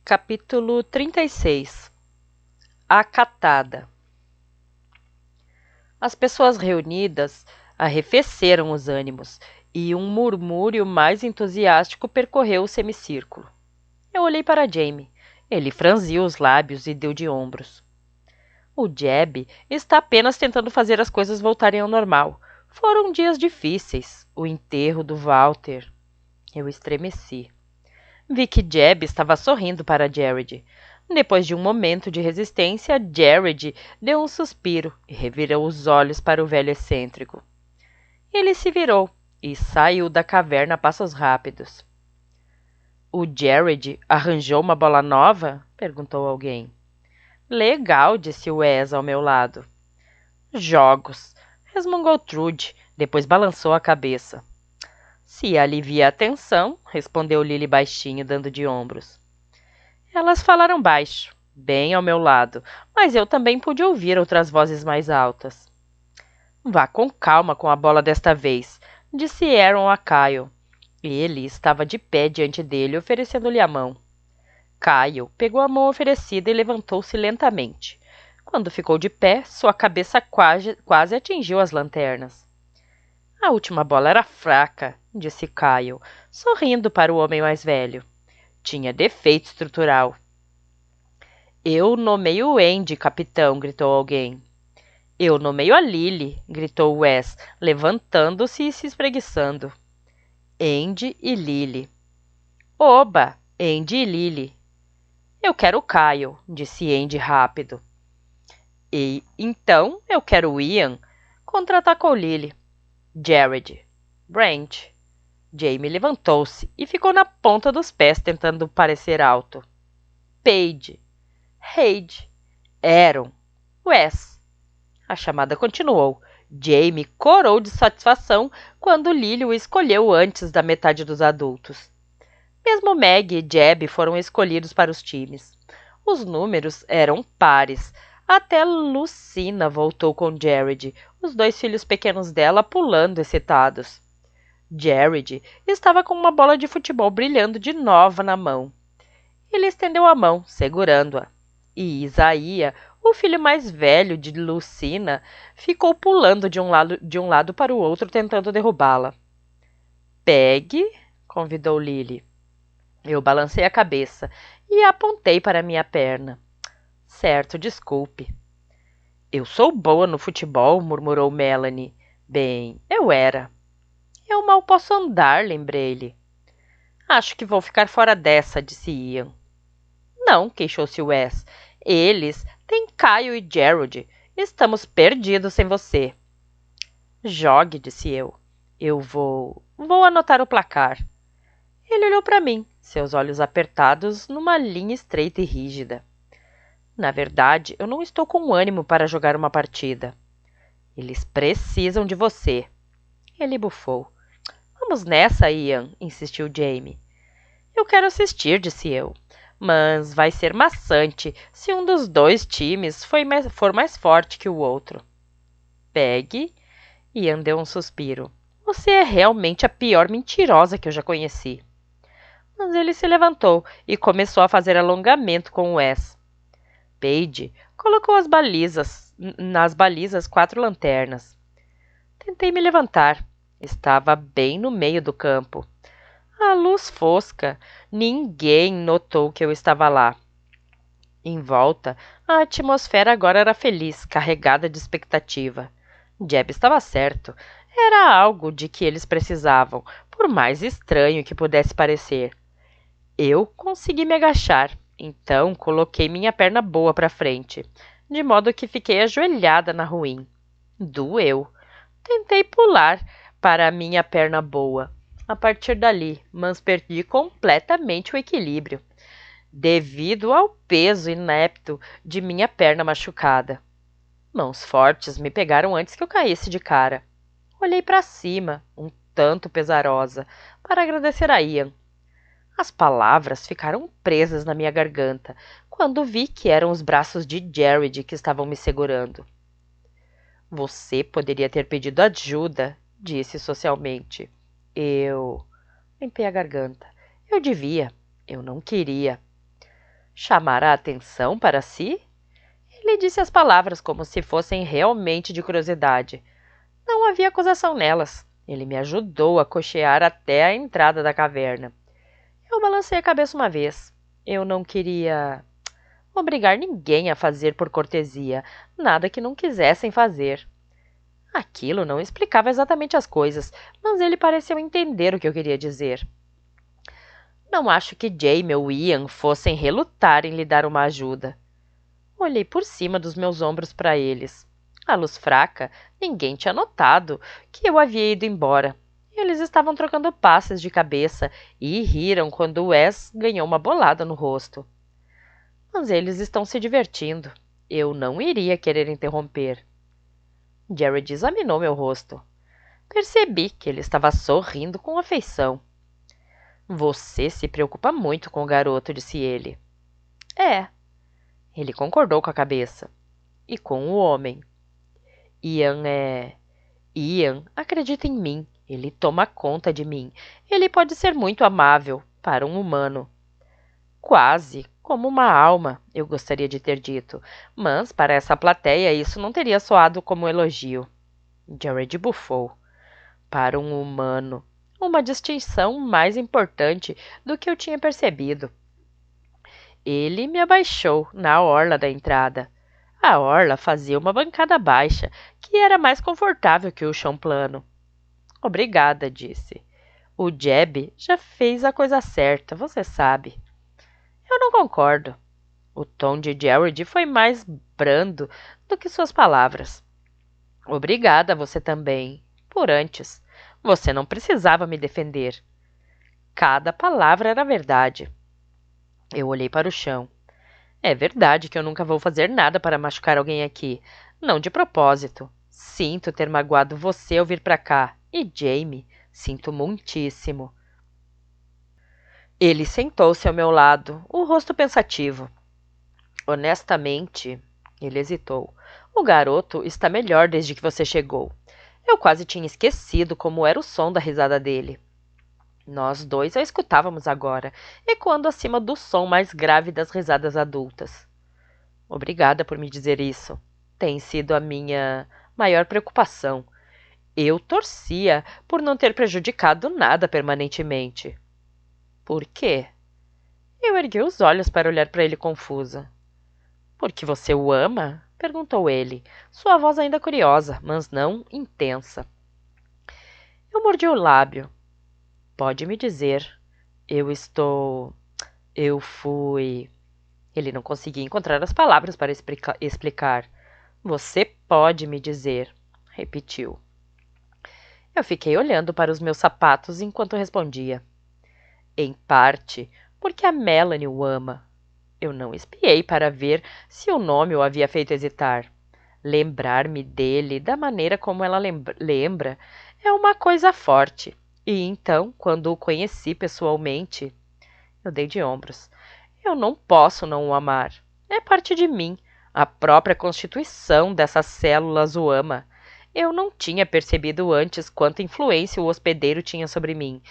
Capítulo 36. A catada. As pessoas reunidas arrefeceram os ânimos, e um murmúrio mais entusiástico percorreu o semicírculo. Eu olhei para Jamie. Ele franziu os lábios e deu de ombros. O Jeb está apenas tentando fazer as coisas voltarem ao normal. Foram dias difíceis. O enterro do Walter. Eu estremeci. Vi que Jeb estava sorrindo para Jared. Depois de um momento de resistência, Jared deu um suspiro e revirou os olhos para o velho excêntrico. Ele se virou e saiu da caverna a passos rápidos. O Jared arranjou uma bola nova? Perguntou alguém. Legal, disse Wes ao meu lado. Jogos, resmungou Trude, depois balançou a cabeça. Se alivia a tensão, respondeu Lily baixinho, dando de ombros. Elas falaram baixo, bem ao meu lado, mas eu também pude ouvir outras vozes mais altas. Vá com calma com a bola desta vez, disse Aaron a Kyle. Ele estava de pé diante dele, oferecendo-lhe a mão. Kyle pegou a mão oferecida e levantou-se lentamente. Quando ficou de pé, sua cabeça quase atingiu as lanternas. A última bola era fraca, disse Kyle, sorrindo para o homem mais velho. Tinha defeito estrutural. Eu nomeio Andy, capitão, gritou alguém. Eu nomeio a Lily, gritou Wes, levantando-se e se espreguiçando. Andy e Lily. Oba, Andy e Lily. Eu quero o Kyle, disse Andy rápido. E então eu quero o Ian, contra-atacou Lily. Jared. Brent. Jamie levantou-se e ficou na ponta dos pés tentando parecer alto. Paige. Reid. Aaron. Wes. A chamada continuou. Jamie corou de satisfação quando Lily o escolheu antes da metade dos adultos. Mesmo Meg e Jeb foram escolhidos para os times. Os números eram pares. Até Lucina voltou com Jared, os dois filhos pequenos dela pulando excitados. Jared estava com uma bola de futebol brilhando de nova na mão. Ele estendeu a mão, segurando-a. E Isaías, o filho mais velho de Lucina, ficou pulando de um lado para o outro tentando derrubá-la. Pegue, convidou Lily. Eu balancei a cabeça e apontei para minha perna. Certo, desculpe. Eu sou boa no futebol, murmurou Melanie. Bem, eu era. Eu mal posso andar, lembrei-lhe. Acho que vou ficar fora dessa, disse Ian. Não, queixou-se Wes. Eles têm Kyle e Gerald. Estamos perdidos sem você. Jogue, disse eu. Eu vou anotar o placar. Ele olhou para mim, seus olhos apertados numa linha estreita e rígida. Na verdade, eu não estou com ânimo para jogar uma partida. Eles precisam de você. Ele bufou. Vamos nessa, Ian, insistiu Jamie. Eu quero assistir, disse eu. Mas vai ser maçante se um dos dois times for mais forte que o outro. Pegue. Ian deu um suspiro. Você é realmente a pior mentirosa que eu já conheci. Mas ele se levantou e começou a fazer alongamento com Wes. Paige colocou nas balizas 4 lanternas. Tentei me levantar. Estava bem no meio do campo. A luz fosca. Ninguém notou que eu estava lá. Em volta, a atmosfera agora era feliz, carregada de expectativa. Jeb estava certo. Era algo de que eles precisavam, por mais estranho que pudesse parecer. Eu consegui me agachar, então coloquei minha perna boa para frente, de modo que fiquei ajoelhada na ruim. Doeu. Tentei pular para a minha perna boa. A partir dali, mas perdi completamente o equilíbrio, devido ao peso inepto de minha perna machucada. Mãos fortes me pegaram antes que eu caísse de cara. Olhei para cima, um tanto pesarosa, para agradecer a Ian. As palavras ficaram presas na minha garganta quando vi que eram os braços de Jared que estavam me segurando. Você poderia ter pedido ajuda, disse socialmente. Eu limpei a garganta. Eu devia. Eu não queria. Chamar a atenção para si? Ele disse as palavras como se fossem realmente de curiosidade. Não havia acusação nelas. Ele me ajudou a cochear até a entrada da caverna. Eu balancei a cabeça uma vez. Eu não queria obrigar ninguém a fazer por cortesia, nada que não quisessem fazer. Aquilo não explicava exatamente as coisas, mas ele pareceu entender o que eu queria dizer. Não acho que Jamie ou Ian fossem relutar em lhe dar uma ajuda. Olhei por cima dos meus ombros para eles. À luz fraca, ninguém tinha notado que eu havia ido embora. Eles estavam trocando passes de cabeça e riram quando Wes ganhou uma bolada no rosto. Mas eles estão se divertindo. Eu não iria querer interromper. Jared examinou meu rosto. Percebi que ele estava sorrindo com afeição. Você se preocupa muito com o garoto, disse ele. É. Ele concordou com a cabeça. E com o homem. Ian acredita em mim. Ele toma conta de mim. Ele pode ser muito amável para um humano. Quase como uma alma, eu gostaria de ter dito. Mas para essa plateia isso não teria soado como elogio. Jared bufou. Para um humano. Uma distinção mais importante do que eu tinha percebido. Ele me abaixou na orla da entrada. A orla fazia uma bancada baixa, que era mais confortável que o chão plano. Obrigada, disse. O Jeb já fez a coisa certa, você sabe. Eu não concordo. O tom de Jared foi mais brando do que suas palavras. Obrigada, você também. Por antes. Você não precisava me defender. Cada palavra era verdade. Eu olhei para o chão. É verdade que eu nunca vou fazer nada para machucar alguém aqui. Não de propósito. Sinto ter magoado você ao vir para cá. E Jamie, sinto muitíssimo. Ele sentou-se ao meu lado, o rosto pensativo. Honestamente, ele hesitou. O garoto está melhor desde que você chegou. Eu quase tinha esquecido como era o som da risada dele. Nós dois a escutávamos agora, ecoando acima do som mais grave das risadas adultas. Obrigada por me dizer isso. Tem sido a minha maior preocupação. Eu torcia por não ter prejudicado nada permanentemente. Por quê? Eu ergui os olhos para olhar para ele confusa. Porque você o ama? Perguntou ele, sua voz ainda curiosa, mas não intensa. Eu mordi o lábio. Pode me dizer. Eu fui. Ele não conseguia encontrar as palavras para explicar. Você pode me dizer, repetiu. Eu fiquei olhando para os meus sapatos enquanto respondia. Em parte, porque a Melanie o ama. Eu não espiei para ver se o nome o havia feito hesitar. Lembrar-me dele da maneira como ela lembra é uma coisa forte. E então, quando o conheci pessoalmente, eu dei de ombros. Eu não posso não o amar. É parte de mim. A própria constituição dessas células o ama. Eu não tinha percebido antes quanta influência o hospedeiro tinha sobre mim.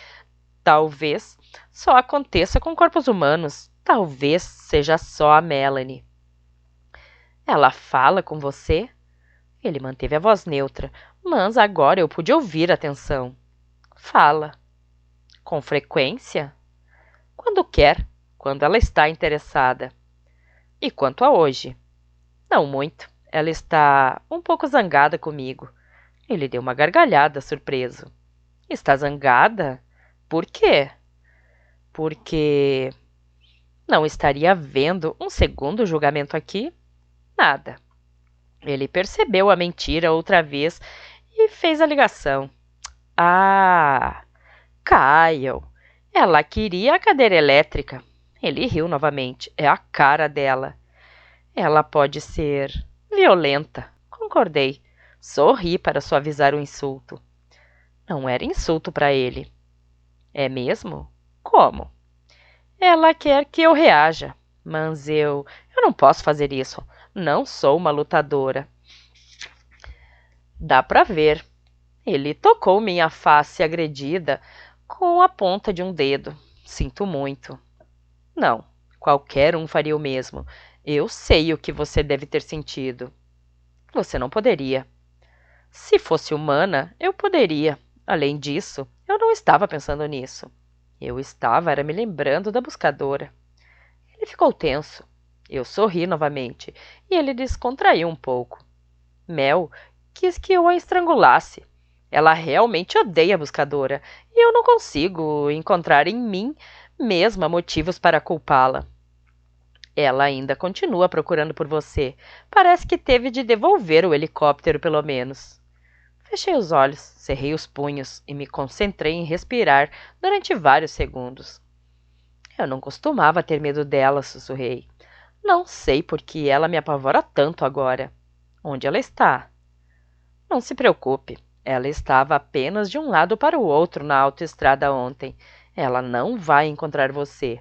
Talvez só aconteça com corpos humanos. Talvez seja só a Melanie. Ela fala com você? Ele manteve a voz neutra, mas agora eu pude ouvir a tensão. Fala. Com frequência? Quando quer, quando ela está interessada. E quanto a hoje? Não muito. Ela está um pouco zangada comigo. Ele deu uma gargalhada, surpreso. Está zangada? Por quê? Porque não estaria havendo um segundo julgamento aqui? Nada. Ele percebeu a mentira outra vez e fez a ligação. Ah, Kyle. Ela queria a cadeira elétrica. Ele riu novamente. É a cara dela. Ela pode ser violenta. Concordei. Sorri para suavizar o insulto. Não era insulto para ele. É mesmo? Como? Ela quer que eu reaja, mas eu não posso fazer isso. Não sou uma lutadora. Dá para ver. Ele tocou minha face agredida com a ponta de um dedo. Sinto muito. Não, Qualquer um faria o mesmo. Eu sei o que você deve ter sentido. Você não poderia. Se fosse humana, eu poderia. Além disso, eu não estava pensando nisso. Eu estava era me lembrando da buscadora. Ele ficou tenso. Eu sorri novamente e ele descontraiu um pouco. Mel quis que eu a estrangulasse. Ela realmente odeia a buscadora e eu não consigo encontrar em mim mesma motivos para culpá-la. Ela ainda continua procurando por você. Parece que teve de devolver o helicóptero, pelo menos. Fechei os olhos, cerrei os punhos e me concentrei em respirar durante vários segundos. Eu não costumava ter medo dela, sussurrei. Não sei por que ela me apavora tanto agora. Onde ela está? Não se preocupe. Ela estava apenas de um lado para o outro na autoestrada ontem. Ela não vai encontrar você.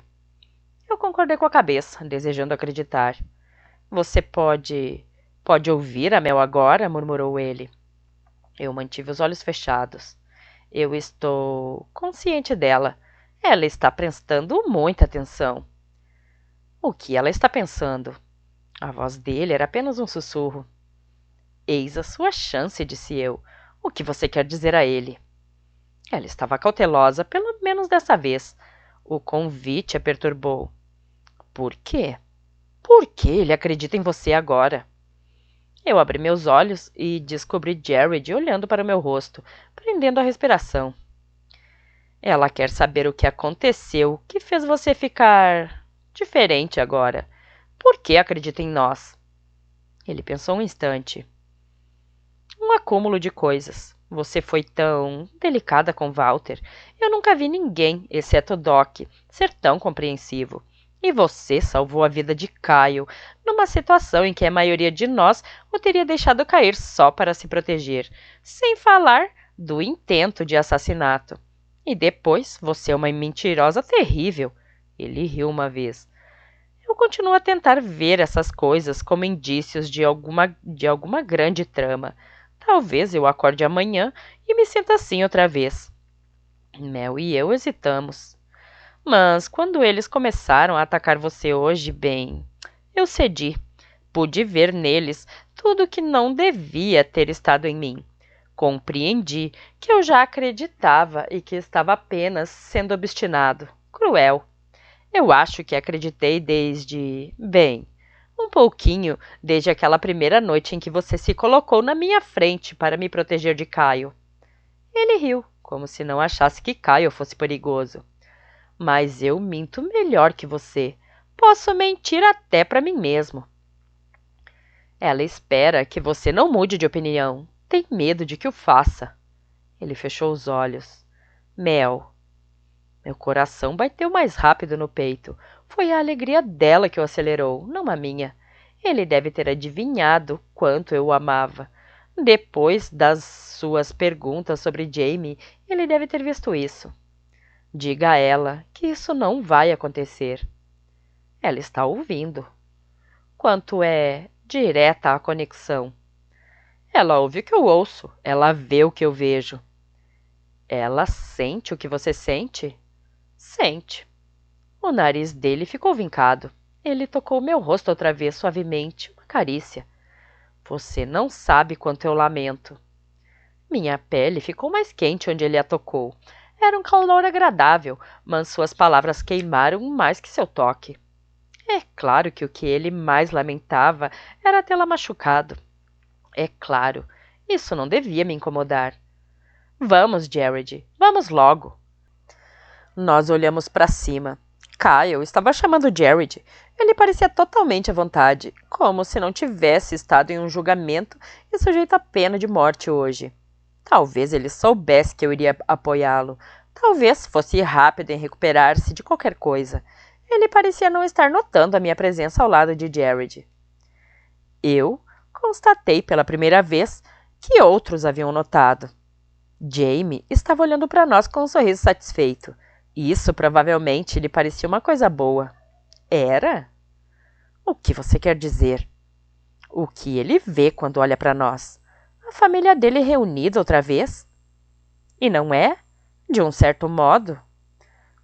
Eu concordei com a cabeça, desejando acreditar. Você pode ouvir a Mel agora? Murmurou ele. Eu mantive os olhos fechados. Eu estou consciente dela. Ela está prestando muita atenção. O que ela está pensando? A voz dele era apenas um sussurro. Eis a sua chance, disse eu. O que você quer dizer a ele? Ela estava cautelosa, pelo menos dessa vez. O convite a perturbou. Por quê? Por que ele acredita em você agora? Eu abri meus olhos e descobri Jared olhando para o meu rosto, prendendo a respiração. Ela quer saber o que aconteceu, que fez você ficar diferente agora. Por que acredita em nós? Ele pensou um instante. Um acúmulo de coisas. Você foi tão delicada com Walter. Eu nunca vi ninguém, exceto Doc, ser tão compreensivo. E você salvou a vida de Kyle, numa situação em que a maioria de nós o teria deixado cair só para se proteger, sem falar do intento de assassinato. E depois, você é uma mentirosa terrível. Ele riu uma vez. Eu continuo a tentar ver essas coisas como indícios de alguma grande trama. Talvez eu acorde amanhã e me sinta assim outra vez. Mel e eu hesitamos. Mas quando eles começaram a atacar você hoje, bem, eu cedi. Pude ver neles tudo que não devia ter estado em mim. Compreendi que eu já acreditava e que estava apenas sendo obstinado, cruel. Eu acho que acreditei bem, um pouquinho desde aquela primeira noite em que você se colocou na minha frente para me proteger de Caio. Ele riu, como se não achasse que Caio fosse perigoso. Mas eu minto melhor que você. Posso mentir até para mim mesmo. Ela espera que você não mude de opinião. Tem medo de que o faça. Ele fechou os olhos. Mel. Meu coração bateu mais rápido no peito. Foi a alegria dela que o acelerou, não a minha. Ele deve ter adivinhado quanto eu o amava. Depois das suas perguntas sobre Jamie, ele deve ter visto isso. Diga a ela que isso não vai acontecer. Ela está ouvindo. Quanto é direta a conexão. Ela ouve o que eu ouço, ela vê o que eu vejo. Ela sente o que você sente? Sente. O nariz dele ficou vincado. Ele tocou meu rosto outra vez suavemente, uma carícia. Você não sabe quanto eu lamento. Minha pele ficou mais quente onde ele a tocou. Era um calor agradável, mas suas palavras queimaram mais que seu toque. É claro que o que ele mais lamentava era tê-la machucado. É claro, isso não devia me incomodar. Vamos, Jared, vamos logo. Nós olhamos para cima. Kyle estava chamando Jared. Ele parecia totalmente à vontade, como se não tivesse estado em um julgamento e sujeito à pena de morte hoje. Talvez ele soubesse que eu iria apoiá-lo. Talvez fosse rápido em recuperar-se de qualquer coisa. Ele parecia não estar notando a minha presença ao lado de Jared. Eu constatei pela primeira vez que outros haviam notado. Jamie estava olhando para nós com um sorriso satisfeito. Isso provavelmente lhe parecia uma coisa boa. Era? O que você quer dizer? O que ele vê quando olha para nós? A família dele reunida outra vez? E não é? De um certo modo?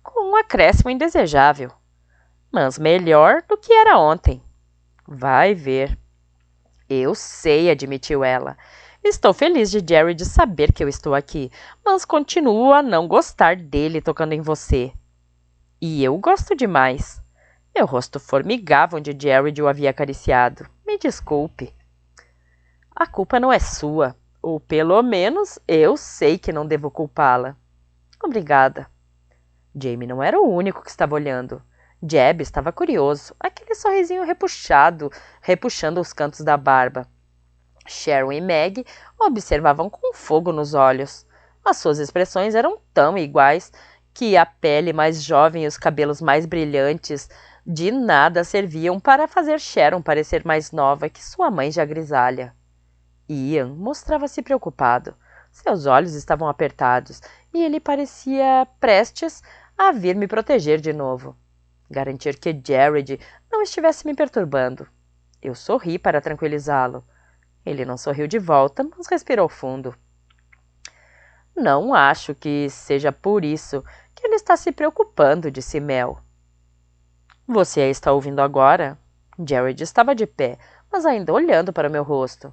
Com um acréscimo indesejável. mas melhor do que era ontem. Vai ver. Eu sei, admitiu ela. Estou feliz de Jared saber que eu estou aqui, mas continuo a não gostar dele tocando em você. E eu gosto demais. Meu rosto formigava onde Jared o havia acariciado. Me desculpe. A culpa não é sua, ou pelo menos eu sei que não devo culpá-la. Obrigada. Jamie não era o único que estava olhando. Jeb estava curioso, aquele sorrisinho repuxando os cantos da barba. Sharon e Meg observavam com fogo nos olhos. As suas expressões eram tão iguais que a pele mais jovem e os cabelos mais brilhantes de nada serviam para fazer Sharon parecer mais nova que sua mãe já grisalha. Ian mostrava-se preocupado. Seus olhos estavam apertados e ele parecia prestes a vir me proteger de novo. Garantir que Jared não estivesse me perturbando. Eu sorri para tranquilizá-lo. Ele não sorriu de volta, mas respirou fundo. Não acho que seja por isso que ele está se preocupando, disse Mel. Você a está ouvindo agora? Jared estava de pé, mas ainda olhando para meu rosto.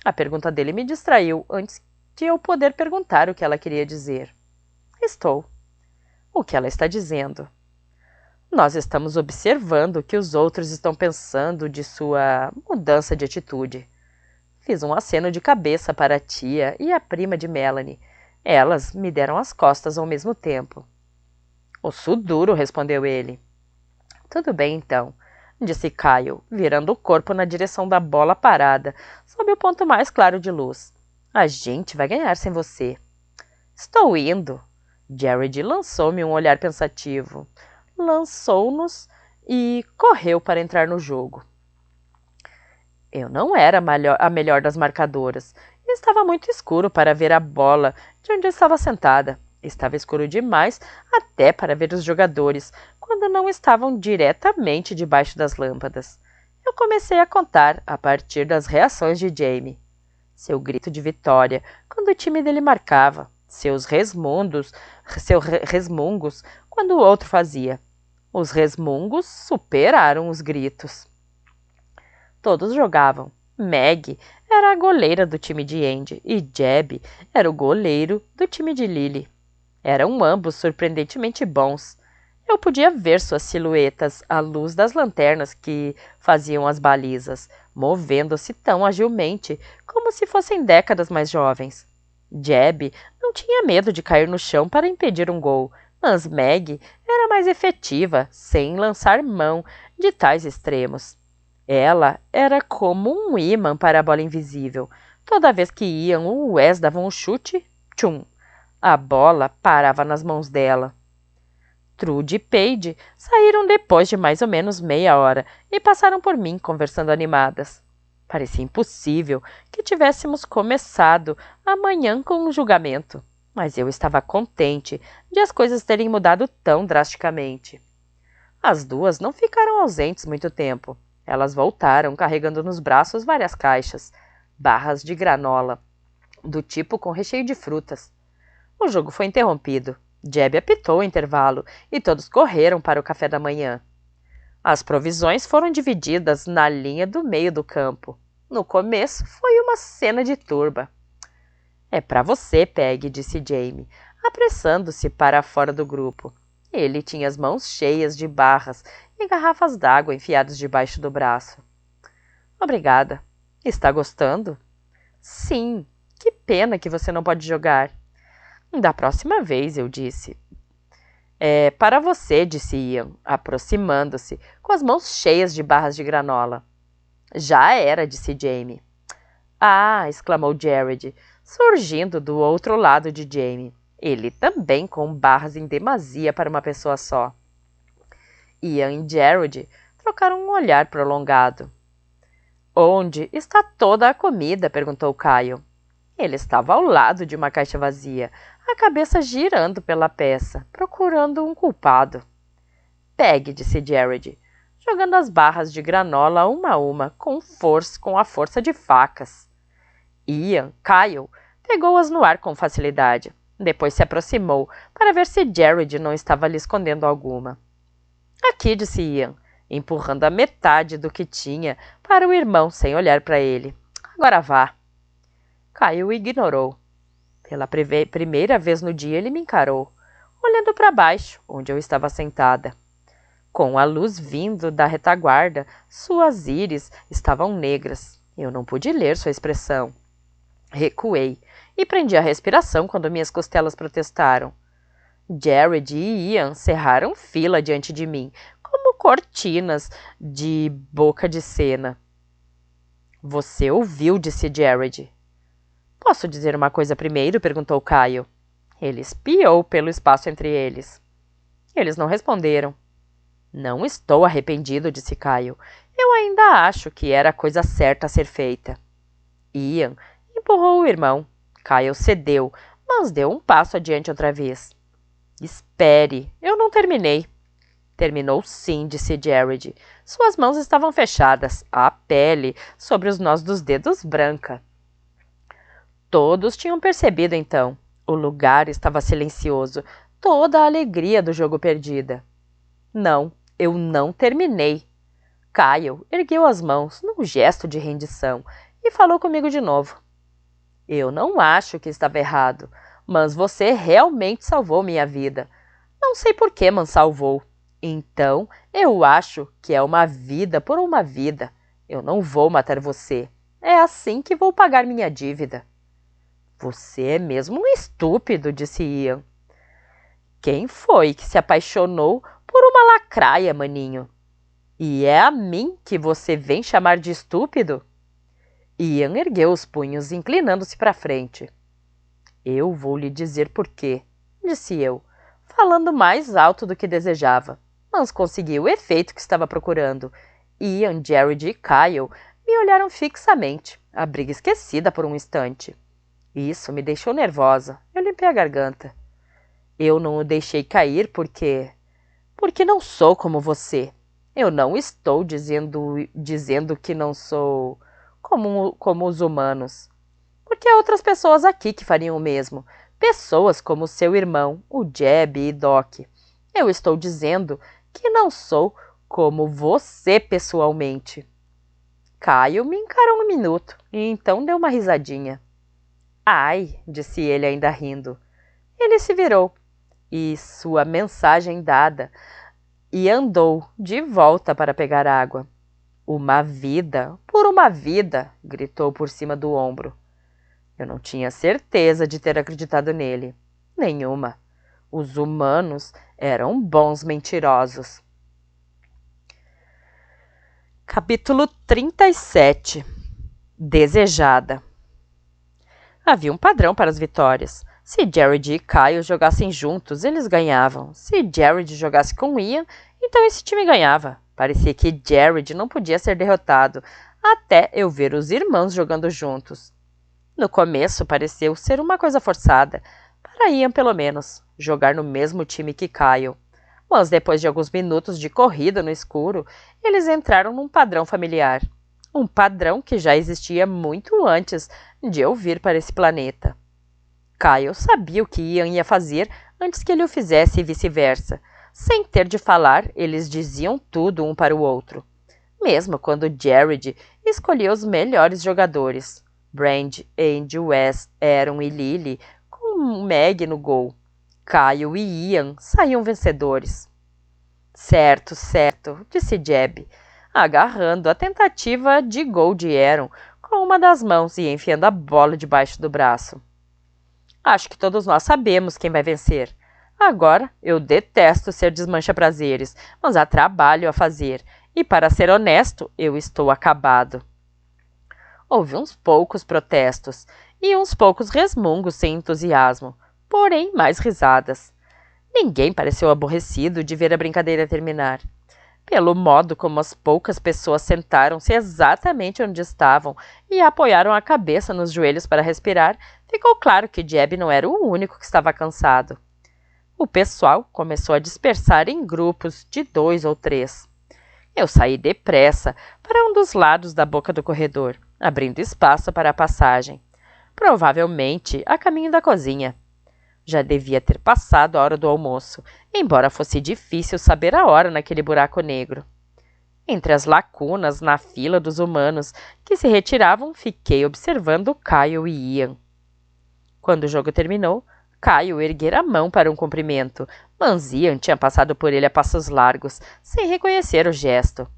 A pergunta dele me distraiu antes de eu poder perguntar o que ela queria dizer. Estou. O que ela está dizendo? Nós estamos observando o que os outros estão pensando de sua mudança de atitude. Fiz um aceno de cabeça para a tia e a prima de Melanie. Elas me deram as costas ao mesmo tempo. Osso duro, respondeu ele. Tudo bem, então, disse Kyle, virando o corpo na direção da bola parada, sob o ponto mais claro de luz. A gente vai ganhar sem você. Estou indo. Jared lançou-me um olhar pensativo. Lançou-nos e correu para entrar no jogo. Eu não era a melhor das marcadoras. Estava muito escuro para ver a bola de onde eu estava sentada. Estava escuro demais até para ver os jogadores, quando não estavam diretamente debaixo das lâmpadas. Eu comecei a contar a partir das reações de Jamie. Seu grito de vitória quando o time dele marcava, seus resmungos quando o outro fazia. Os resmungos superaram os gritos. Todos jogavam. Meg era a goleira do time de Andy e Jeb era o goleiro do time de Lily. Eram ambos surpreendentemente bons. Eu podia ver suas silhuetas à luz das lanternas que faziam as balizas, movendo-se tão agilmente como se fossem décadas mais jovens. Jeb não tinha medo de cair no chão para impedir um gol, mas Meg era mais efetiva, sem lançar mão de tais extremos. Ela era como um ímã para a bola invisível. Toda vez que Ian ou Wes davam um chute, tchum, a bola parava nas mãos dela. Trude e Paige saíram depois de mais ou menos meia hora e passaram por mim conversando animadas. Parecia impossível que tivéssemos começado amanhã com um julgamento, mas eu estava contente de as coisas terem mudado tão drasticamente. As duas não ficaram ausentes muito tempo. Elas voltaram carregando nos braços várias caixas, barras de granola, do tipo com recheio de frutas. O jogo foi interrompido. Jeb apitou o intervalo e todos correram para o café da manhã. As provisões foram divididas na linha do meio do campo. No começo, foi uma cena de turba. É para você, Peg, disse Jamie, apressando-se para fora do grupo. Ele tinha as mãos cheias de barras e garrafas d'água enfiadas debaixo do braço. Obrigada. Está gostando? Sim. Que pena que você não pode jogar. Da próxima vez, eu disse. É para você, disse Ian, aproximando-se, com as mãos cheias de barras de granola. Já era, disse Jamie. Ah, exclamou Jared, surgindo do outro lado de Jamie. Ele também com barras em demasia para uma pessoa só. Ian e Jared trocaram um olhar prolongado. Onde está toda a comida? Perguntou Kyle. Ele estava ao lado de uma caixa vazia, a cabeça girando pela peça, procurando um culpado. Pegue, disse Jared, jogando as barras de granola uma a uma, com a força de facas. Kyle, pegou-as no ar com facilidade. Depois se aproximou para ver se Jared não estava lhe escondendo alguma. Aqui, disse Ian, empurrando a metade do que tinha para o irmão sem olhar para ele. Agora vá. Caio o ignorou. Pela primeira vez no dia ele me encarou, olhando para baixo, onde eu estava sentada. Com a luz vindo da retaguarda, suas íris estavam negras. Eu não pude ler sua expressão. Recuei e prendi a respiração quando minhas costelas protestaram. Jared e Ian cerraram fila diante de mim, como cortinas de boca de cena. Você ouviu, disse Jared. Posso dizer uma coisa primeiro? Perguntou Caio. Ele espiou pelo espaço entre eles. Eles não responderam. Não estou arrependido, disse Caio. Eu ainda acho que era a coisa certa a ser feita. Ian empurrou o irmão. Caio cedeu, mas deu um passo adiante outra vez. Espere, eu não terminei. Terminou sim, disse Jared. Suas mãos estavam fechadas, a pele sobre os nós dos dedos branca. Todos tinham percebido então. O lugar estava silencioso, toda a alegria do jogo perdida. Não, eu não terminei. Kyle ergueu as mãos num gesto de rendição e falou comigo de novo. Eu não acho que estava errado, mas você realmente salvou minha vida. Não sei por que, mas salvou. Então, eu acho que é uma vida por uma vida. Eu não vou matar você. É assim que vou pagar minha dívida. Você é mesmo um estúpido, disse Ian. Quem foi que se apaixonou por uma lacraia, maninho? E é a mim que você vem chamar de estúpido? Ian ergueu os punhos, inclinando-se para frente. Eu vou lhe dizer por quê, disse eu, falando mais alto do que desejava, mas consegui o efeito que estava procurando. Ian, Jared e Kyle me olharam fixamente, a briga esquecida por um instante. Isso me deixou nervosa. Eu limpei a garganta. Eu não o deixei cair porque não sou como você. Eu não estou dizendo que não sou como os humanos. Porque há outras pessoas aqui que fariam o mesmo. Pessoas como seu irmão, o Jeb e Doc. Eu estou dizendo que não sou como você pessoalmente. Caio me encarou um minuto e então deu uma risadinha. Ai, disse ele ainda rindo. Ele se virou e sua mensagem dada e andou de volta para pegar água. Uma vida por uma vida, gritou por cima do ombro. Eu não tinha certeza de ter acreditado nele. Nenhuma. Os humanos eram bons mentirosos. Capítulo 37. Desejada. Havia um padrão para as vitórias. Se Jared e Kyle jogassem juntos, eles ganhavam. Se Jared jogasse com Ian, então esse time ganhava. Parecia que Jared não podia ser derrotado, até eu ver os irmãos jogando juntos. No começo pareceu ser uma coisa forçada, para Ian pelo menos, jogar no mesmo time que Kyle. Mas depois de alguns minutos de corrida no escuro, eles entraram num padrão familiar. Um padrão que já existia muito antes de eu vir para esse planeta. Kyle sabia o que Ian ia fazer antes que ele o fizesse e vice-versa. Sem ter de falar, eles diziam tudo um para o outro. Mesmo quando Jared escolhia os melhores jogadores. Brand, Andy, Wes, Aaron e Lily, com Meg no gol. Kyle e Ian saíam vencedores. Certo, certo, disse Jeb, agarrando a tentativa de gol de Aaron com uma das mãos e enfiando a bola debaixo do braço. Acho que todos nós sabemos quem vai vencer. Agora, eu detesto ser desmancha-prazeres, mas há trabalho a fazer, e para ser honesto, eu estou acabado. Houve uns poucos protestos e uns poucos resmungos sem entusiasmo, porém mais risadas. Ninguém pareceu aborrecido de ver a brincadeira terminar. Pelo modo como as poucas pessoas sentaram-se exatamente onde estavam e apoiaram a cabeça nos joelhos para respirar, ficou claro que Jeb não era o único que estava cansado. O pessoal começou a dispersar em grupos de 2 ou 3. Eu saí depressa para um dos lados da boca do corredor, abrindo espaço para a passagem. Provavelmente a caminho da cozinha. Já devia ter passado a hora do almoço, embora fosse difícil saber a hora naquele buraco negro. Entre as lacunas na fila dos humanos que se retiravam, fiquei observando Kyle e Ian. Quando o jogo terminou, Kyle erguera a mão para um cumprimento, mas Ian tinha passado por ele a passos largos, sem reconhecer o gesto.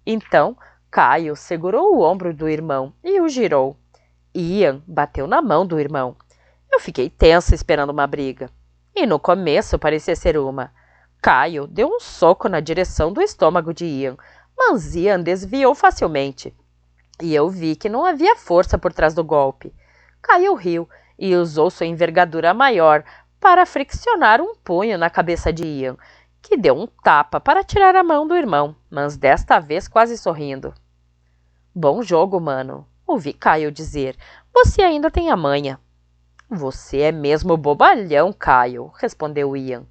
Então, Kyle segurou o ombro do irmão e o girou. Ian bateu na mão do irmão. Eu fiquei tensa esperando uma briga. E no começo parecia ser uma. Kyle deu um soco na direção do estômago de Ian, mas Ian desviou facilmente. E eu vi que não havia força por trás do golpe. Kyle riu e usou sua envergadura maior para friccionar um punho na cabeça de Ian, que deu um tapa para tirar a mão do irmão, mas desta vez quase sorrindo. Bom jogo, mano, ouvi Kyle dizer. Você ainda tem a manha. Você é mesmo bobalhão, Kyle, respondeu Ian.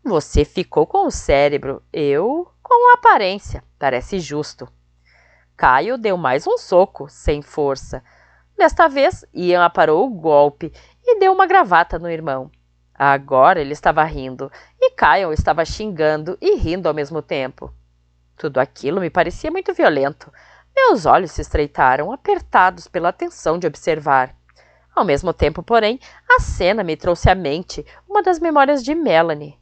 Você ficou com o cérebro, eu com a aparência. Parece justo. Kyle deu mais um soco, sem força. Desta vez, Ian aparou o golpe e deu uma gravata no irmão. Agora ele estava rindo, e Kyle estava xingando e rindo ao mesmo tempo. Tudo aquilo me parecia muito violento. Meus olhos se estreitaram, apertados pela tensão de observar. Ao mesmo tempo, porém, a cena me trouxe à mente uma das memórias de Melanie.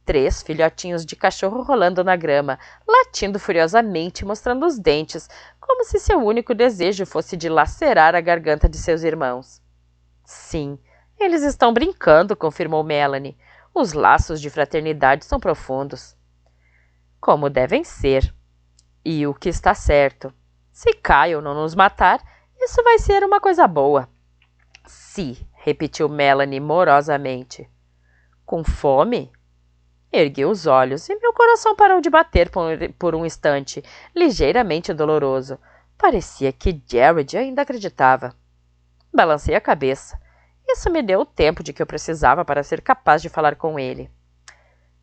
3 filhotinhos de cachorro rolando na grama, latindo furiosamente, mostrando os dentes, como se seu único desejo fosse dilacerar a garganta de seus irmãos. Sim, eles estão brincando, confirmou Melanie. Os laços de fraternidade são profundos. Como devem ser. E o que está certo. Se Kyle não nos matar, isso vai ser uma coisa boa. Se, repetiu Melanie morosamente. Com fome? Ergui os olhos e meu coração parou de bater por um instante, ligeiramente doloroso. Parecia que Jared ainda acreditava. Balancei a cabeça. Isso me deu o tempo de que eu precisava para ser capaz de falar com ele.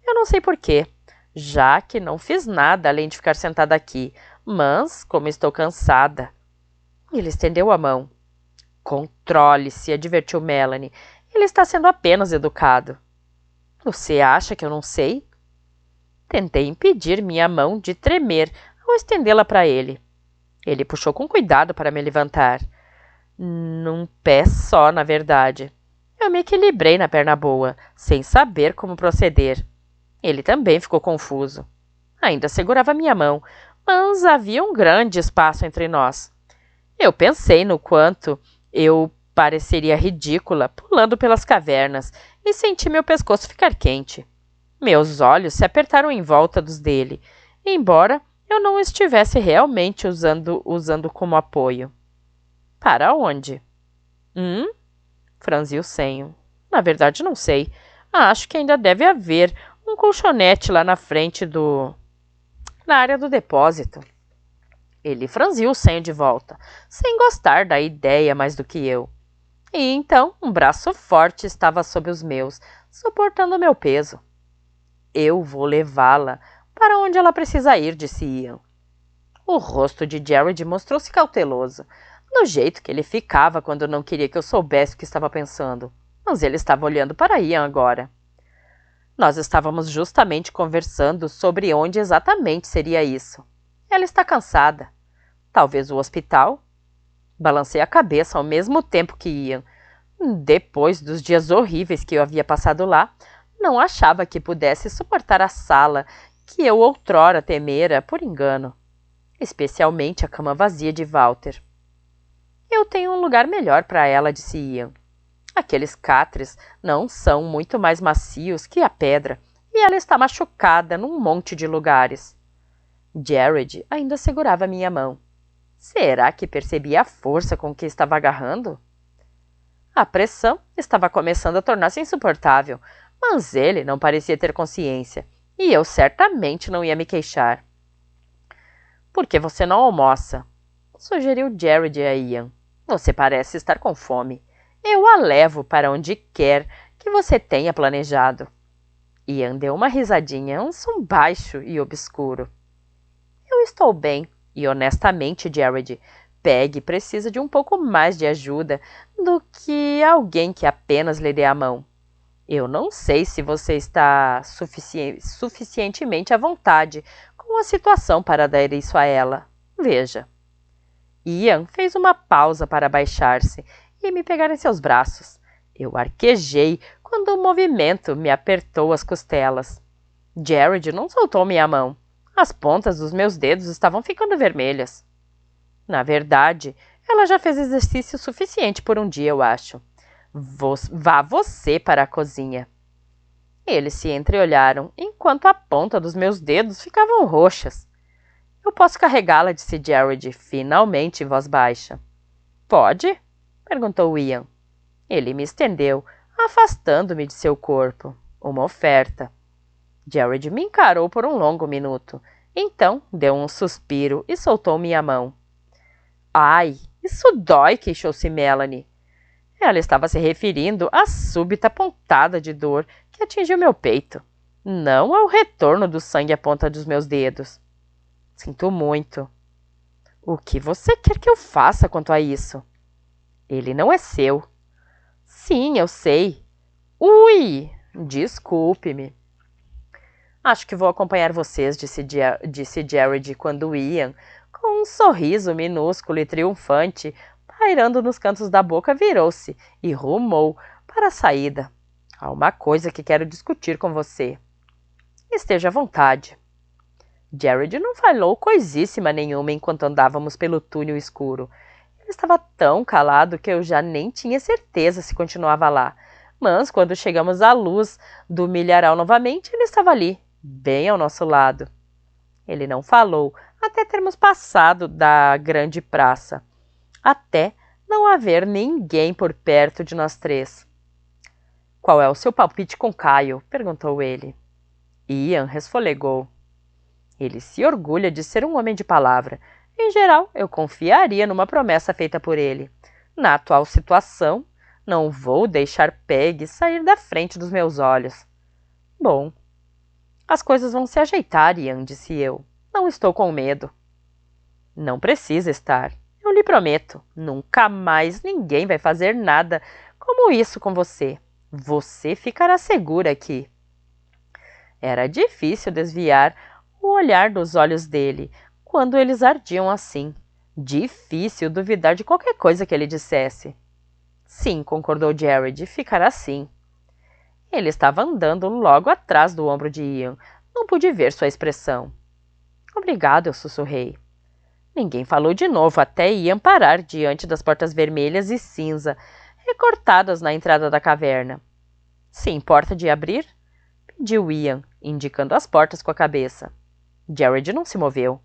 Eu não sei porquê, já que não fiz nada além de ficar sentada aqui, mas, como estou cansada... Ele estendeu a mão. Controle-se, advertiu Melanie. Ele está sendo apenas educado. Você acha que eu não sei? Tentei impedir minha mão de tremer ao estendê-la para ele. Ele puxou com cuidado para me levantar. Num pé só, na verdade. Eu me equilibrei na perna boa, sem saber como proceder. Ele também ficou confuso. Ainda segurava minha mão, mas havia um grande espaço entre nós. Eu pensei no quanto eu pareceria ridícula pulando pelas cavernas e senti meu pescoço ficar quente. Meus olhos se apertaram em volta dos dele, embora eu não estivesse realmente usando como apoio. Para onde? Franzi o senho. Na verdade, não sei. Acho que ainda deve haver um colchonete lá na frente na área do depósito. Ele franziu o senho de volta, sem gostar da ideia mais do que eu. E então um braço forte estava sob os meus, suportando meu peso. Eu vou levá-la para onde ela precisa ir, disse Ian. O rosto de Jared mostrou-se cauteloso, do jeito que ele ficava quando não queria que eu soubesse o que estava pensando. Mas ele estava olhando para Ian agora. Nós estávamos justamente conversando sobre onde exatamente seria isso. Ela está cansada. Talvez o hospital? Balancei a cabeça ao mesmo tempo que Ian. Depois dos dias horríveis que eu havia passado lá, não achava que pudesse suportar a sala que eu outrora temera por engano. Especialmente a cama vazia de Walter. Eu tenho um lugar melhor para ela, disse Ian. Aqueles catres não são muito mais macios que a pedra, e ela está machucada num monte de lugares. Jared ainda segurava minha mão. Será que percebia a força com que estava agarrando? A pressão estava começando a tornar-se insuportável, mas ele não parecia ter consciência, e eu certamente não ia me queixar. Por que você não almoça? Sugeriu Jared a Ian. Você parece estar com fome. Eu a levo para onde quer que você tenha planejado. Ian deu uma risadinha, um som baixo e obscuro. Eu estou bem, e honestamente, Jared, Peg precisa de um pouco mais de ajuda do que alguém que apenas lhe dê a mão. Eu não sei se você está suficientemente à vontade com a situação para dar isso a ela. Veja. Ian fez uma pausa para baixar-se e me pegar em seus braços. Eu arquejei quando o movimento me apertou as costelas. Jared não soltou minha mão. As pontas dos meus dedos estavam ficando vermelhas. Na verdade, ela já fez exercício suficiente por um dia, eu acho. Vá você para a cozinha. Eles se entreolharam, enquanto a ponta dos meus dedos ficavam roxas. Eu posso carregá-la, disse Jared, finalmente em voz baixa. Pode? Perguntou Ian. Ele me estendeu, afastando-me de seu corpo. Uma oferta. Jared me encarou por um longo minuto. Então deu um suspiro e soltou minha mão. Ai, isso dói, queixou-se Melanie. Ela estava se referindo à súbita pontada de dor que atingiu meu peito, não ao retorno do sangue à ponta dos meus dedos. Sinto muito. O que você quer que eu faça quanto a isso? Ele não é seu. Sim, eu sei. Ui! Desculpe-me. Acho que vou acompanhar vocês, disse Jared quando Ian, com um sorriso minúsculo e triunfante, pairando nos cantos da boca, virou-se e rumou para a saída. Há uma coisa que quero discutir com você. Esteja à vontade. Jared não falou coisíssima nenhuma enquanto andávamos pelo túnel escuro. Ele estava tão calado que eu já nem tinha certeza se continuava lá. Mas quando chegamos à luz do milharal novamente, ele estava ali, bem ao nosso lado. Ele não falou até termos passado da grande praça, até não haver ninguém por perto de nós três. Qual é o seu palpite com Kyle? Perguntou ele. Ian resfolegou. Ele se orgulha de ser um homem de palavra. Em geral, eu confiaria numa promessa feita por ele. Na atual situação, não vou deixar Peg sair da frente dos meus olhos. Bom, as coisas vão se ajeitar, Ian, disse eu. Não estou com medo. Não precisa estar. Eu lhe prometo, nunca mais ninguém vai fazer nada como isso com você. Você ficará segura aqui. Era difícil desviar o olhar dos olhos dele quando eles ardiam assim. Difícil duvidar de qualquer coisa que ele dissesse. Sim, concordou Jared, ficará assim. Ele estava andando logo atrás do ombro de Ian. Não pude ver sua expressão. Obrigado, eu sussurrei. Ninguém falou de novo até Ian parar diante das portas vermelhas e cinza, recortadas na entrada da caverna. Se importa de abrir? Pediu Ian, indicando as portas com a cabeça. Jared não se moveu.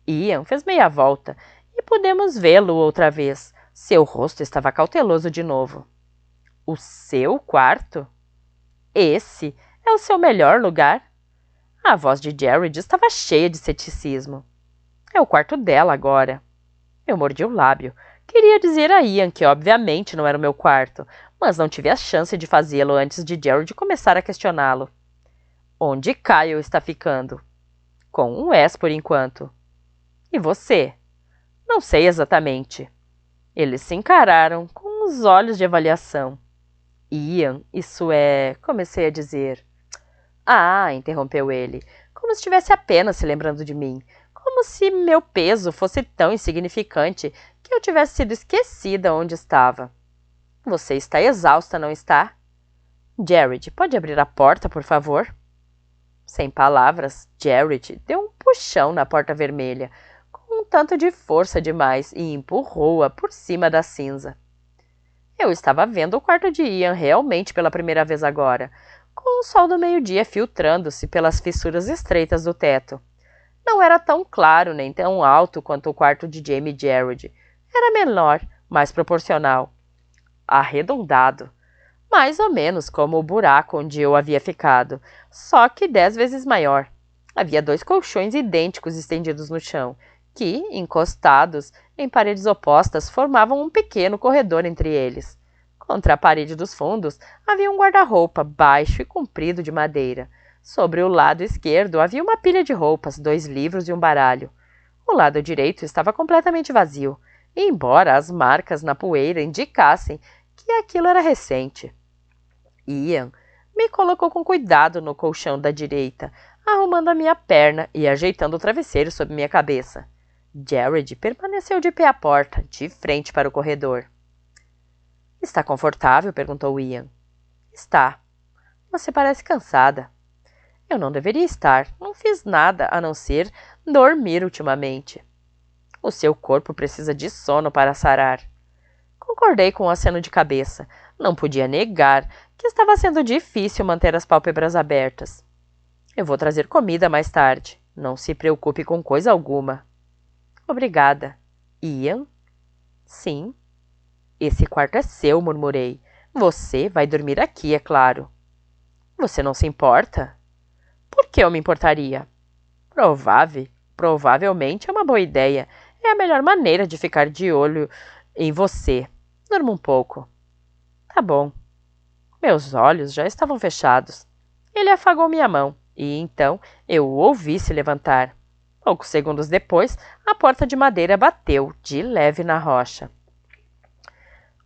Ian fez meia volta e pudemos vê-lo outra vez. Seu rosto estava cauteloso de novo. O seu quarto? Esse é o seu melhor lugar? A voz de Jared estava cheia de ceticismo. É o quarto dela agora. Eu mordi o lábio. Queria dizer a Ian que obviamente não era o meu quarto, mas não tive a chance de fazê-lo antes de Jared começar a questioná-lo. Onde Kyle está ficando? Com um S por enquanto. E você? Não sei exatamente. Eles se encararam com os olhos de avaliação. Ian, isso é... Comecei a dizer. Ah, interrompeu ele, como se estivesse apenas se lembrando de mim, como se meu peso fosse tão insignificante que eu tivesse sido esquecida onde estava. Você está exausta, não está? Jared, pode abrir a porta, por favor? Sem palavras, Jared deu um puxão na porta vermelha, com um tanto de força demais, e empurrou-a por cima da cinza. Eu estava vendo o quarto de Ian realmente pela primeira vez agora, com o sol do meio-dia filtrando-se pelas fissuras estreitas do teto. Não era tão claro nem tão alto quanto o quarto de Jamie e Jared. Era menor, mais proporcional. Arredondado. Mais ou menos como o buraco onde eu havia ficado, só que 10 vezes maior. Havia 2 colchões idênticos estendidos no chão, que, encostados em paredes opostas, formavam um pequeno corredor entre eles. Contra a parede dos fundos havia um guarda-roupa baixo e comprido de madeira. Sobre o lado esquerdo havia uma pilha de roupas, 2 livros e um baralho. O lado direito estava completamente vazio, embora as marcas na poeira indicassem que aquilo era recente. Ian Me colocou com cuidado no colchão da direita, arrumando a minha perna e ajeitando o travesseiro sob minha cabeça. Jared permaneceu de pé à porta, de frente para o corredor. Está confortável? Perguntou Ian. Está. Você parece cansada. Eu não deveria estar. Não fiz nada a não ser dormir ultimamente. O seu corpo precisa de sono para sarar. Concordei com o aceno de cabeça. Não podia negar que estava sendo difícil manter as pálpebras abertas. Eu vou trazer comida mais tarde. Não se preocupe com coisa alguma. Obrigada. Ian? Sim. Esse quarto é seu, murmurei. Você vai dormir aqui, é claro. Você não se importa? Por que eu me importaria? Provavelmente é uma boa ideia. É a melhor maneira de ficar de olho em você. Durma um pouco. Tá bom. Meus olhos já estavam fechados. Ele afagou minha mão, e então eu o ouvi se levantar. Poucos segundos depois, a porta de madeira bateu de leve na rocha.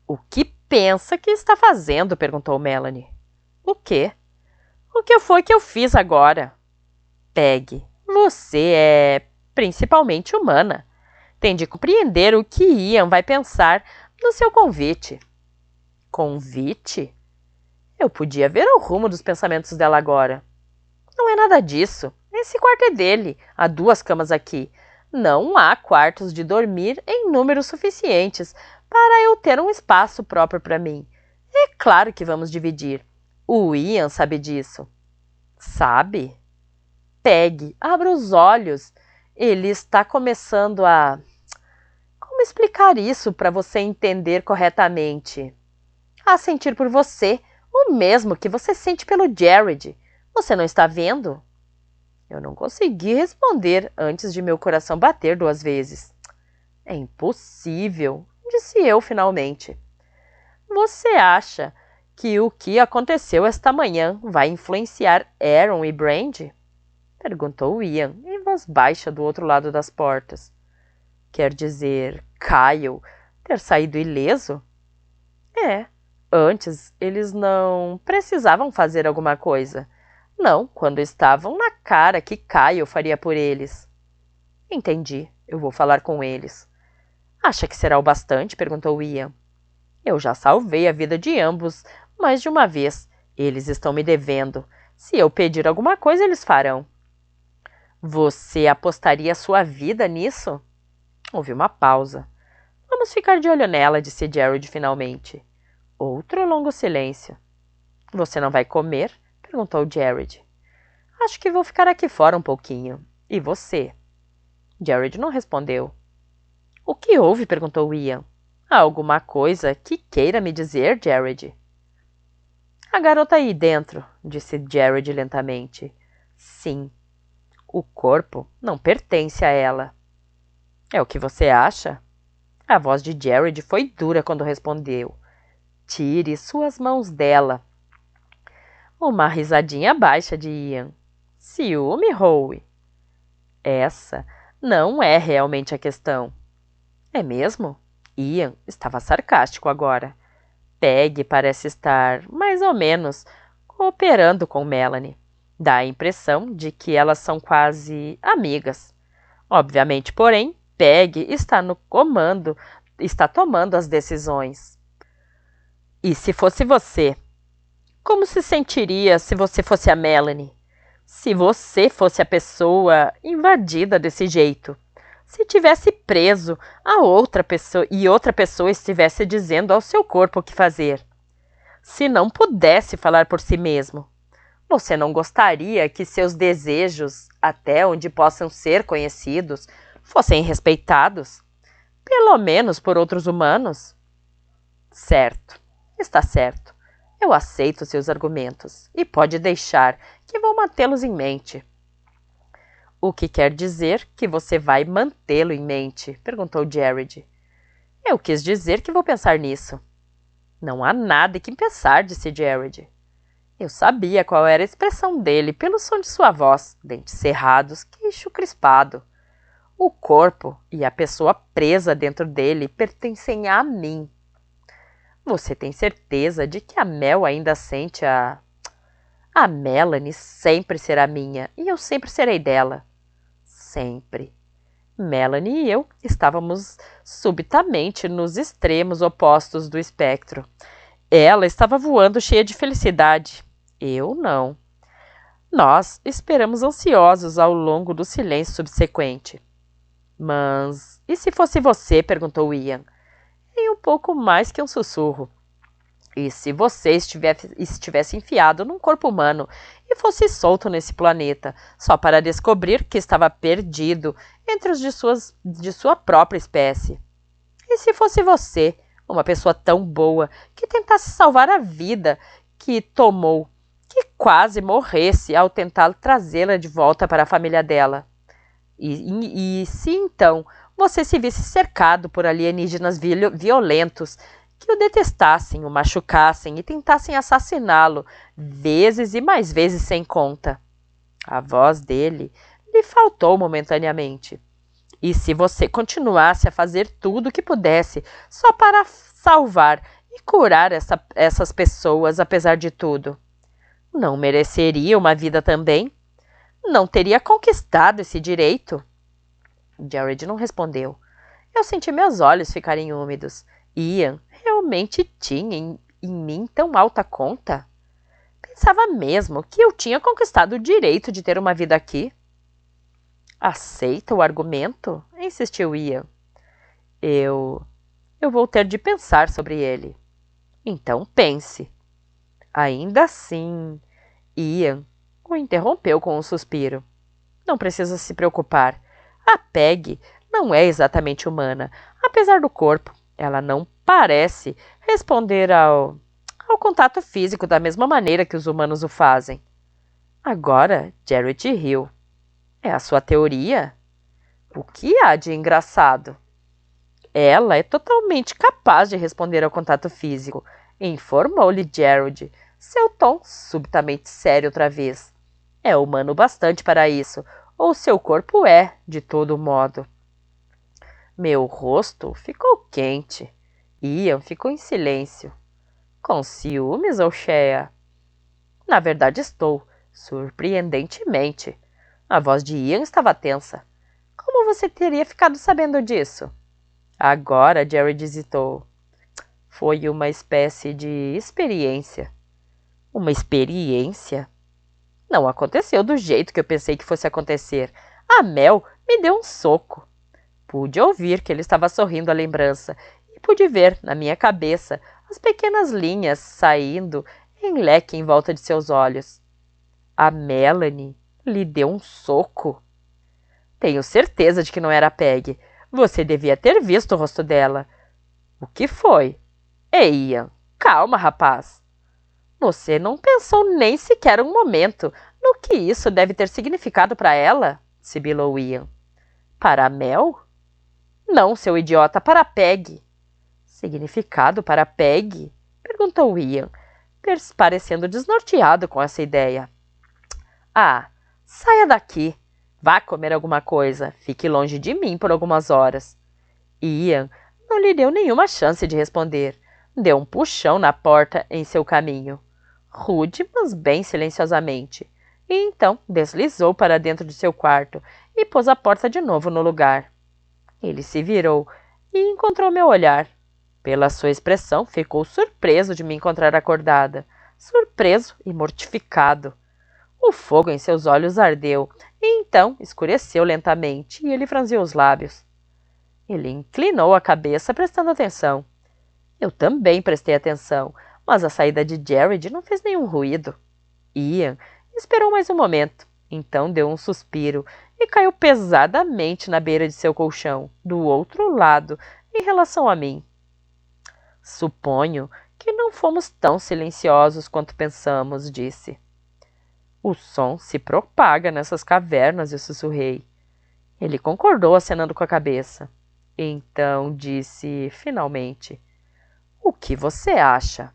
O que pensa que está fazendo? Perguntou Melanie. O quê? O que foi que eu fiz agora? Peg, você é principalmente humana. Tem de compreender o que Ian vai pensar no seu convite. Convite? Eu podia ver o rumo dos pensamentos dela agora. Não é nada disso. Esse quarto é dele. Há 2 camas aqui. Não há quartos de dormir em números suficientes para eu ter um espaço próprio para mim. É claro que vamos dividir. O Ian sabe disso. Sabe? Peg, abra os olhos. Ele está começando a... Como explicar isso para você entender corretamente? A sentir por você o mesmo que você sente pelo Jared. Você não está vendo? Eu não consegui responder antes de meu coração bater 2 vezes. É impossível, disse eu finalmente. Você acha que o que aconteceu esta manhã vai influenciar Aaron e Brand? Perguntou Ian, em voz baixa do outro lado das portas. Quer dizer, Kyle ter saído ileso? É. Antes, eles não precisavam fazer alguma coisa. Não, quando estavam na cara que Kyle faria por eles. Entendi. Eu vou falar com eles. Acha que será o bastante? Perguntou Ian. Eu já salvei a vida de ambos mais de uma vez. Eles estão me devendo. Se eu pedir alguma coisa, eles farão. Você apostaria sua vida nisso? Houve uma pausa. Vamos ficar de olho nela, disse Jared finalmente. Outro longo silêncio. Você não vai comer? Perguntou Jared. Acho que vou ficar aqui fora um pouquinho. E você? Jared não respondeu. O que houve? Perguntou Ian. Há alguma coisa que queira me dizer, Jared? A garota aí dentro, disse Jared lentamente. Sim. O corpo não pertence a ela. É o que você acha? A voz de Jared foi dura quando respondeu. Tire suas mãos dela. Uma risadinha baixa de Ian. Ciúme, Howe? Essa não é realmente a questão. É mesmo? Ian estava sarcástico agora. Peg parece estar, mais ou menos, cooperando com Melanie. Dá a impressão de que elas são quase amigas. Obviamente, porém, Peg está no comando, está tomando as decisões. E se fosse você? Como se sentiria se você fosse a Melanie? Se você fosse a pessoa invadida desse jeito? Se tivesse preso a outra pessoa e outra pessoa estivesse dizendo ao seu corpo o que fazer? Se não pudesse falar por si mesmo? Você não gostaria que seus desejos, até onde possam ser conhecidos, fossem respeitados? Pelo menos por outros humanos? Certo, está certo. Eu aceito seus argumentos e pode deixar que vou mantê-los em mente. O que quer dizer que você vai mantê-lo em mente? Perguntou Jared. Eu quis dizer que vou pensar nisso. Não há nada em que pensar, disse Jared. Eu sabia qual era a expressão dele pelo som de sua voz, dentes cerrados, queixo crispado. O corpo e a pessoa presa dentro dele pertencem a mim. Você tem certeza de que a Mel ainda sente a... A Melanie sempre será minha e eu sempre serei dela. Sempre. Melanie e eu estávamos subitamente nos extremos opostos do espectro. Ela estava voando cheia de felicidade. Eu não. Nós esperamos ansiosos ao longo do silêncio subsequente. Mas e se fosse você? Perguntou Ian, em um pouco mais que um sussurro. E se você estivesse enfiado num corpo humano e fosse solto nesse planeta, só para descobrir que estava perdido entre os de sua própria espécie? E se fosse você, uma pessoa tão boa, que tentasse salvar a vida que tomou, que quase morresse ao tentar trazê-la de volta para a família dela? E se então você se visse cercado por alienígenas violentos que o detestassem, o machucassem e tentassem assassiná-lo vezes e mais vezes sem conta? A voz dele lhe faltou momentaneamente. E se você continuasse a fazer tudo o que pudesse só para salvar e curar essas pessoas apesar de tudo? Não mereceria uma vida também? Não teria conquistado esse direito? Jared não respondeu. Eu senti meus olhos ficarem úmidos. Ian realmente tinha em mim tão alta conta? Pensava mesmo que eu tinha conquistado o direito de ter uma vida aqui? Aceita o argumento? Insistiu Ian. Eu vou ter de pensar sobre ele. Então pense. Ainda assim, Ian o interrompeu com um suspiro. Não precisa se preocupar. A Peg não é exatamente humana. Apesar do corpo, ela não parece responder ao contato físico da mesma maneira que os humanos o fazem. Agora, Jared riu. É a sua teoria? O que há de engraçado? Ela é totalmente capaz de responder ao contato físico, informou-lhe Jared, seu tom subitamente sério outra vez. É humano bastante para isso, ou seu corpo é, de todo modo. Meu rosto ficou quente. Ian ficou em silêncio. Com ciúmes, Oshea? Na verdade estou, surpreendentemente. A voz de Ian estava tensa. Como você teria ficado sabendo disso? Agora Jared hesitou. Foi uma espécie de experiência. Uma experiência? Não aconteceu do jeito que eu pensei que fosse acontecer. A Mel me deu um soco. Pude ouvir que ele estava sorrindo à lembrança e pude ver, na minha cabeça, as pequenas linhas saindo em leque em volta de seus olhos. A Melanie lhe deu um soco? Tenho certeza de que não era a Peg. Você devia ter visto o rosto dela. O que foi? Ei, Ian, calma, rapaz. Você não pensou nem sequer um momento no que isso deve ter significado para ela? Sibilou Ian. Para a Mel? Não, seu idiota, para a Peg. Significado para a Peg? Perguntou Ian, parecendo desnorteado com essa ideia. Ah, saia daqui. Vá comer alguma coisa. Fique longe de mim por algumas horas. Ian não lhe deu nenhuma chance de responder. Deu um puxão na porta em seu caminho. Rude, mas bem silenciosamente. E então deslizou para dentro de seu quarto e pôs a porta de novo no lugar. Ele se virou e encontrou meu olhar. Pela sua expressão, ficou surpreso de me encontrar acordada. Surpreso e mortificado. O fogo em seus olhos ardeu e então escureceu lentamente e ele franziu os lábios. Ele inclinou a cabeça, prestando atenção. Eu também prestei atenção, mas a saída de Jared não fez nenhum ruído. Ian esperou mais um momento, então deu um suspiro e caiu pesadamente na beira de seu colchão, do outro lado, em relação a mim. Suponho que não fomos tão silenciosos quanto pensamos, disse. O som se propaga nessas cavernas, eu sussurrei. Ele concordou, acenando com a cabeça. Então disse, finalmente, o que você acha?